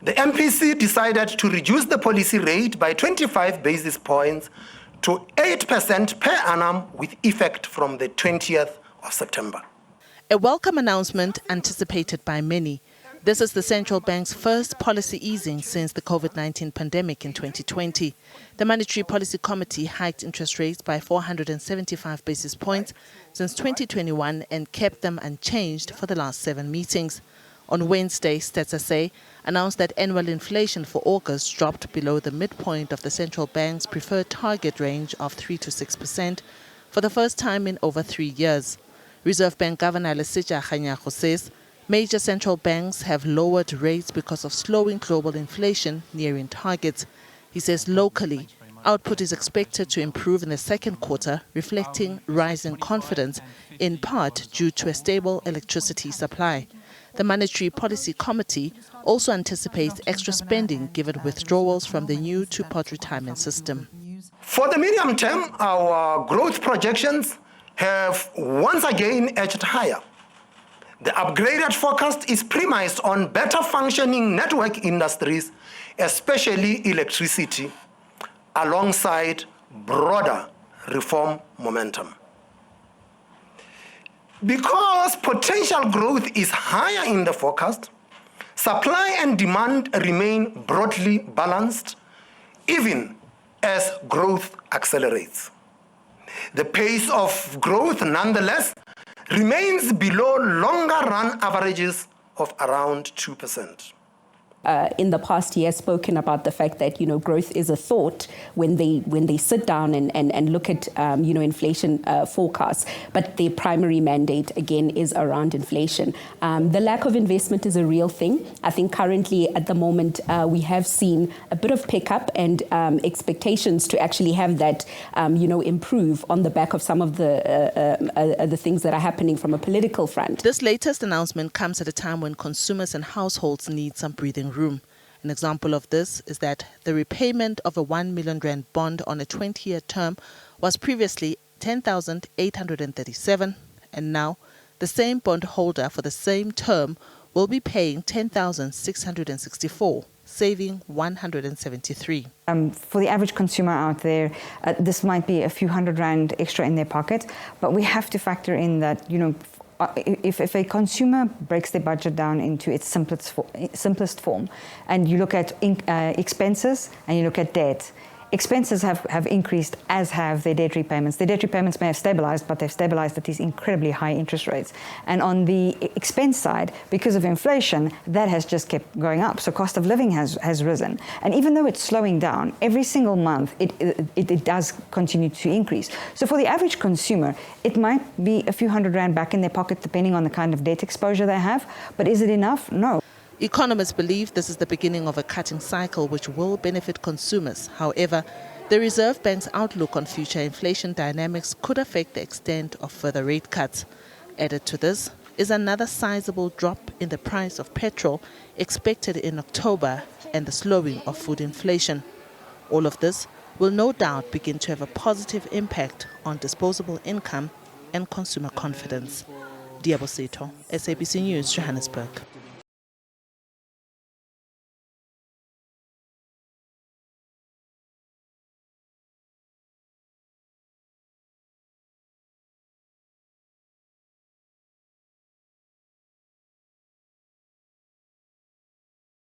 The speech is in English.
the MPC decided to reduce the policy rate by 25 basis points to 8% per annum with effect from the 20th of September. A welcome announcement anticipated by many. This is the central bank's first policy easing since the COVID-19 pandemic in 2020. The Monetary Policy Committee hiked interest rates by 475 basis points since 2021 and kept them unchanged for the last 7 meetings. On Wednesday, Stats SA announced that annual inflation for August dropped below the midpoint of the central bank's preferred target range of 3 to 6% for the first time in over 3 years. Reserve Bank Governor Lesija Kganyago says major central banks have lowered rates because of slowing global inflation nearing targets. He says locally, output is expected to improve in the second quarter, reflecting rising confidence, in part due to a stable electricity supply. The Monetary Policy Committee also anticipates extra spending given withdrawals from the new two-pot retirement system. For the medium term, our growth projections have once again edged higher. The upgraded forecast is premised on better functioning network industries, especially electricity, alongside broader reform momentum. Because potential growth is higher in the forecast, supply and demand remain broadly balanced, even as growth accelerates. The pace of growth, nonetheless, remains below longer-run averages of around 2%. In the past year, spoken about the fact that growth is a thought when they sit down and look at inflation forecasts, but their primary mandate again is around inflation. The lack of investment is a real thing. I think currently at the moment we have seen a bit of pickup and expectations to actually have that improve on the back of some of the things that are happening from a political front. This latest announcement comes at a time when consumers and households need some breathing room. An example of this is that the repayment of a 1 million rand bond on a 20-year term was previously 10,837, and now the same bondholder for the same term will be paying 10,664, saving 173. For the average consumer out there, this might be a few £100 extra in their pocket, but we have to factor in that, if a consumer breaks their budget down into its simplest form, and you look at expenses and you look at debt, expenses have increased, as have their debt repayments. Their debt repayments may have stabilized, but they've stabilized at these incredibly high interest rates. And on the expense side, because of inflation, that has just kept going up. So cost of living has risen. And even though it's slowing down, every single month it does continue to increase. So for the average consumer, it might be a few £100 back in their pocket, depending on the kind of debt exposure they have. But is it enough? No. Economists believe this is the beginning of a cutting cycle which will benefit consumers. However, the Reserve Bank's outlook on future inflation dynamics could affect the extent of further rate cuts. Added to this is another sizable drop in the price of petrol expected in October and the slowing of food inflation. All of this will no doubt begin to have a positive impact on disposable income and consumer confidence. Diabo Seto, SABC News, Johannesburg.